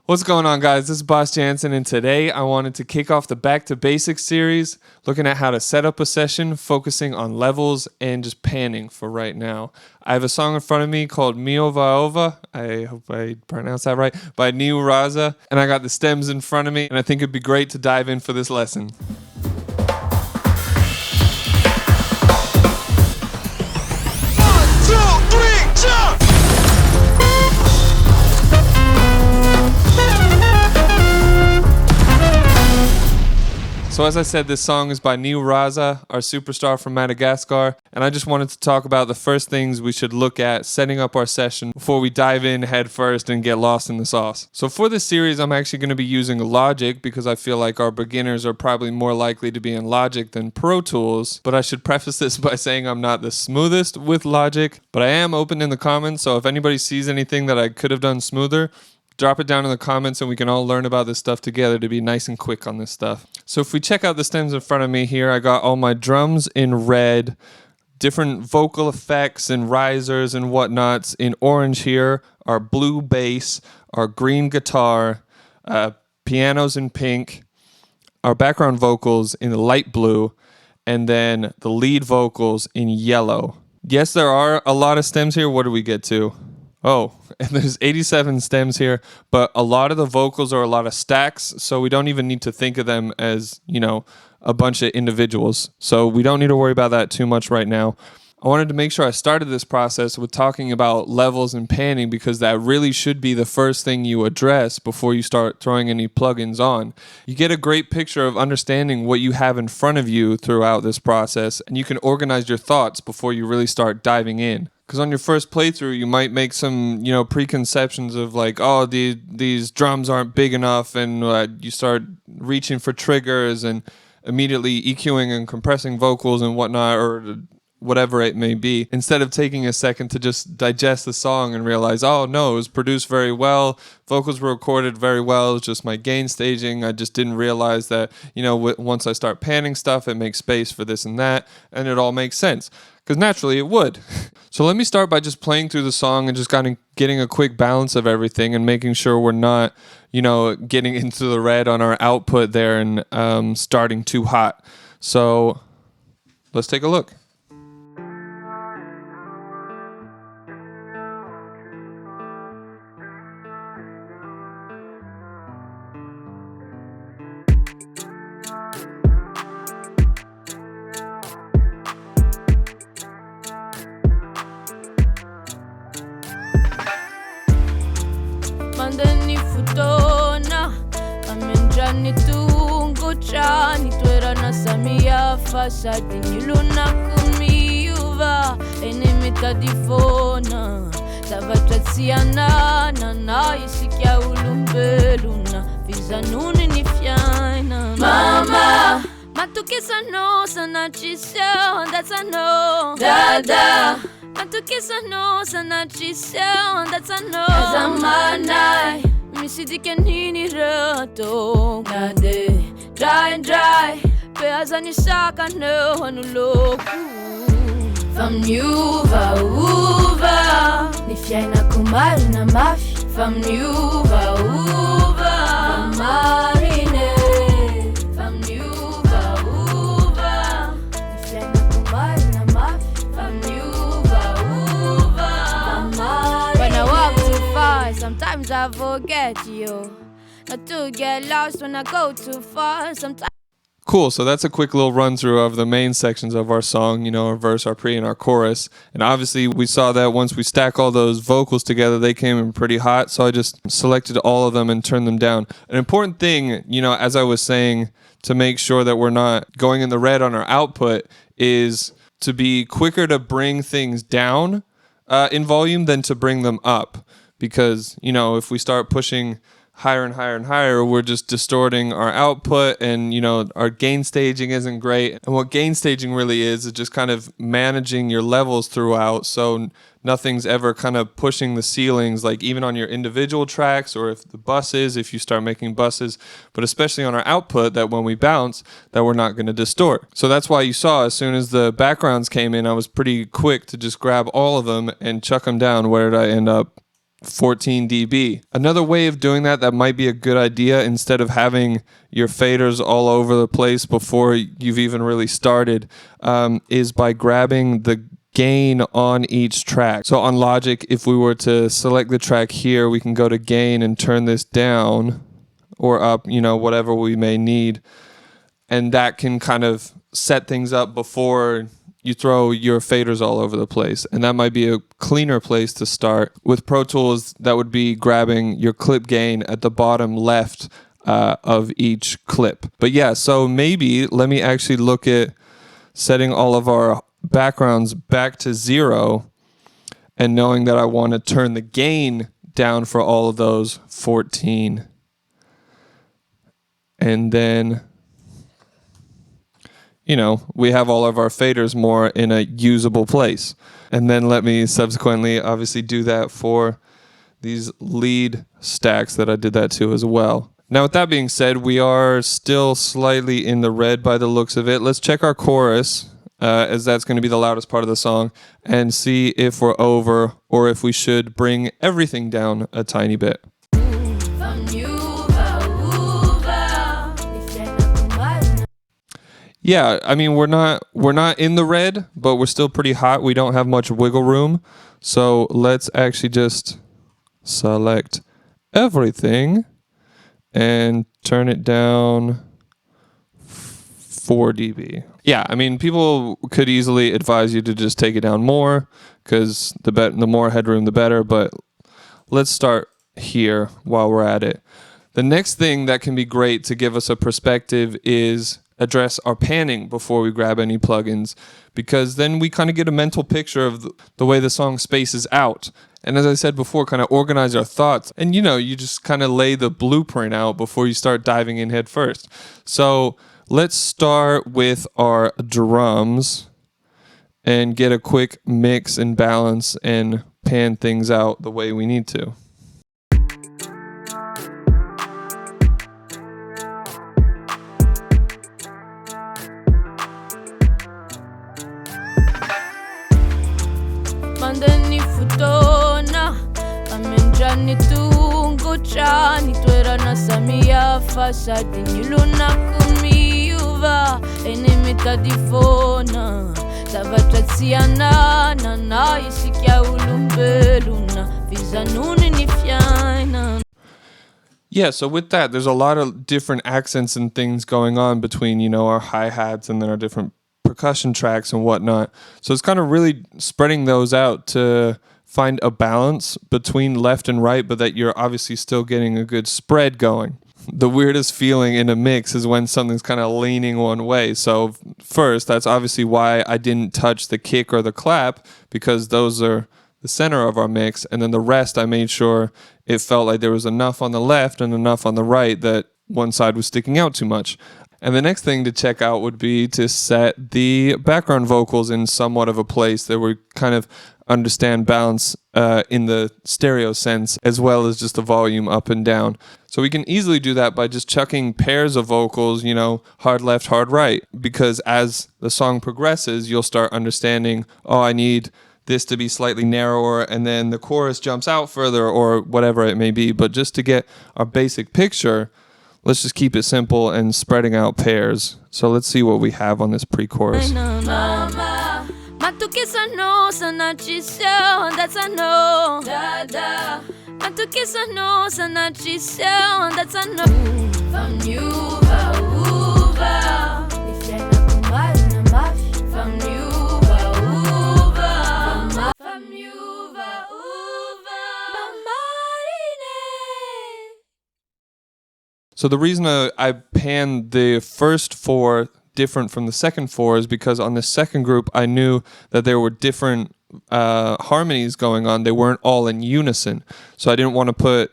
What's going on, guys? This is Boss Janssen, and today I wanted to kick off the Back to Basics series, looking at how to set up a session, focusing on levels and just panning for right now. I have a song in front of me called Miavaova, I hope I pronounced that right, by Raza, and I got the stems in front of me, and I think it'd be great to dive in for this lesson. So as I said, this song is by Raza, our superstar from Madagascar, and I just wanted to talk about the first things we should look at setting up our session before we dive in head first and get lost in the sauce. So for this series, I'm actually going to be using Logic because I feel like our beginners are probably more likely to be in Logic than Pro Tools, but I should preface this by saying I'm not the smoothest with Logic, but I am open in the comments, so if anybody sees anything that I could have done smoother, drop it down in the comments and we can all learn about this stuff together to be nice and quick on this stuff. So if we check out the stems in front of me here, I got all my drums in red, different vocal effects and risers and whatnots. In orange here, our blue bass, our green guitar, pianos in pink, our background vocals in light blue, and then the lead vocals in yellow. Yes, there are a lot of stems here. What do we get to? Oh, and there's 87 stems here, but a lot of the vocals are a lot of stacks, so we don't even need to think of them as, a bunch of individuals. So we don't need to worry about that too much right now. I wanted to make sure I started this process with talking about levels and panning because that really should be the first thing you address before you start throwing any plugins on. You get a great picture of understanding what you have in front of you throughout this process, and you can organize your thoughts before you really start diving in. Because on your first playthrough, you might make some, preconceptions of like, oh, these drums aren't big enough, and you start reaching for triggers and immediately EQing and compressing vocals and whatnot, or whatever it may be, instead of taking a second to just digest the song and realize, oh no, it was produced very well, vocals were recorded very well, it was just my gain staging, I just didn't realize that, once I start panning stuff, it makes space for this and that, and it all makes sense. Because naturally it would. So let me start by just playing through the song and just kind of getting a quick balance of everything and making sure we're not, getting into the red on our output there and starting too hot. So let's take a look. Mandani futona amenjani tunguchani twerana Miavaova sadiniluna kumiuva enemita difona tavatratsiana na isikia ulumbeluna vizanuni nifyaina mama matukisa no sanachiseo ndatsano dada matukisa no sanachiseo ndatsano zamanai misidike nini rato nade dry peazani saka no hanuloku Miavaova nifyaina kumari na mafi Miavaova marine Miavaova nifyaina kumari na mafi Miavaova marine. When I walk too far, sometimes I forget you. Not to get lost when I go too far. Sometimes. Cool, so that's a quick little run through of the main sections of our song, our verse, our pre, and our chorus. And obviously we saw that once we stack all those vocals together, they came in pretty hot, so I just selected all of them and turned them down. An important thing, as I was saying, to make sure that we're not going in the red on our output is to be quicker to bring things down in volume than to bring them up. Because, if we start pushing higher and higher and higher, we're just distorting our output, and our gain staging isn't great. And what gain staging really is just kind of managing your levels throughout, so nothing's ever kind of pushing the ceilings, like even on your individual tracks, or if you start making buses, but especially on our output, that when we bounce, that we're not going to distort. So that's why you saw as soon as the backgrounds came in, I was pretty quick to just grab all of them and chuck them down. Where did I end up? 14 dB. Another way of doing that might be a good idea, instead of having your faders all over the place before you've even really started, is by grabbing the gain on each track. So on Logic, if we were to select the track here, we can go to gain and turn this down or up, whatever we may need. And that can kind of set things up before you throw your faders all over the place. And that might be a cleaner place to start. With Pro Tools, that would be grabbing your clip gain at the bottom left of each clip. But yeah, so maybe let me actually look at setting all of our backgrounds back to 0 and knowing that I want to turn the gain down for all of those 14. And then we have all of our faders more in a usable place. And then let me subsequently obviously do that for these lead stacks that I did that to as well. Now, with that being said, we are still slightly in the red by the looks of it. Let's check our chorus, as that's going to be the loudest part of the song, and see if we're over or if we should bring everything down a tiny bit. Yeah, I mean, we're not in the red, but we're still pretty hot. We don't have much wiggle room. So let's actually just select everything and turn it down 4 dB. Yeah, I mean, people could easily advise you to just take it down more, because the more headroom, the better. But let's start here while we're at it. The next thing that can be great to give us a perspective is address our panning before we grab any plugins, because then we kind of get a mental picture of the way the song spaces out. And as I said before, kind of organize our thoughts. And you just kind of lay the blueprint out before you start diving in head first. So let's start with our drums and get a quick mix and balance and pan things out the way we need to. Mandani futona Kamenjani tungo chani Twera na samia fasadi Niluna kumiuva Enemita difona Savatatsiana Na isikia ulumbeluna Vizanuni nifyaina. Yeah, so with that, there's a lot of different accents and things going on between, our hi-hats and then our different percussion tracks and whatnot. So it's kind of really spreading those out to find a balance between left and right, but that you're obviously still getting a good spread going. The weirdest feeling in a mix is when something's kind of leaning one way. So first, that's obviously why I didn't touch the kick or the clap, because those are the center of our mix. And then the rest, I made sure it felt like there was enough on the left and enough on the right that one side was sticking out too much. And the next thing to check out would be to set the background vocals in somewhat of a place that we kind of understand balance in the stereo sense, as well as just the volume up and down. So we can easily do that by just chucking pairs of vocals, hard left, hard right, because as the song progresses, you'll start understanding, I need this to be slightly narrower, and then the chorus jumps out further, or whatever it may be. But just to get our basic picture, let's just keep it simple and spreading out pairs. So let's see what we have on this pre-chorus. So the reason I panned the first 4 different from the second 4 is because on the second group, I knew that there were different harmonies going on. They weren't all in unison. So I didn't want to put,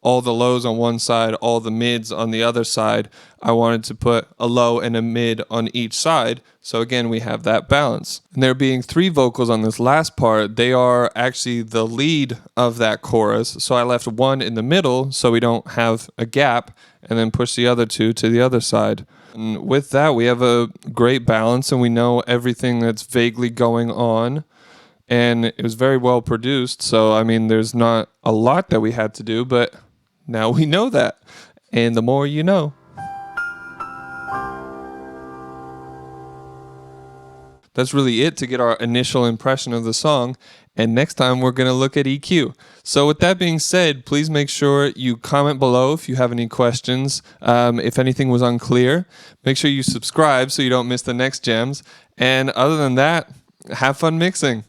all the lows on one side, all the mids on the other side. I wanted to put a low and a mid on each side. So again, we have that balance. And there being 3 vocals on this last part, they are actually the lead of that chorus. So I left 1 in the middle so we don't have a gap, and then push the other 2 to the other side. And with that, we have a great balance, and we know everything that's vaguely going on. and it was very well produced. So, I mean, there's not a lot that we had to do, but now we know that. And the more you know. That's really it to get our initial impression of the song. And next time we're going to look at EQ. So with that being said, please make sure you comment below if you have any questions. If anything was unclear, make sure you subscribe so you don't miss the next gems. And other than that, have fun mixing.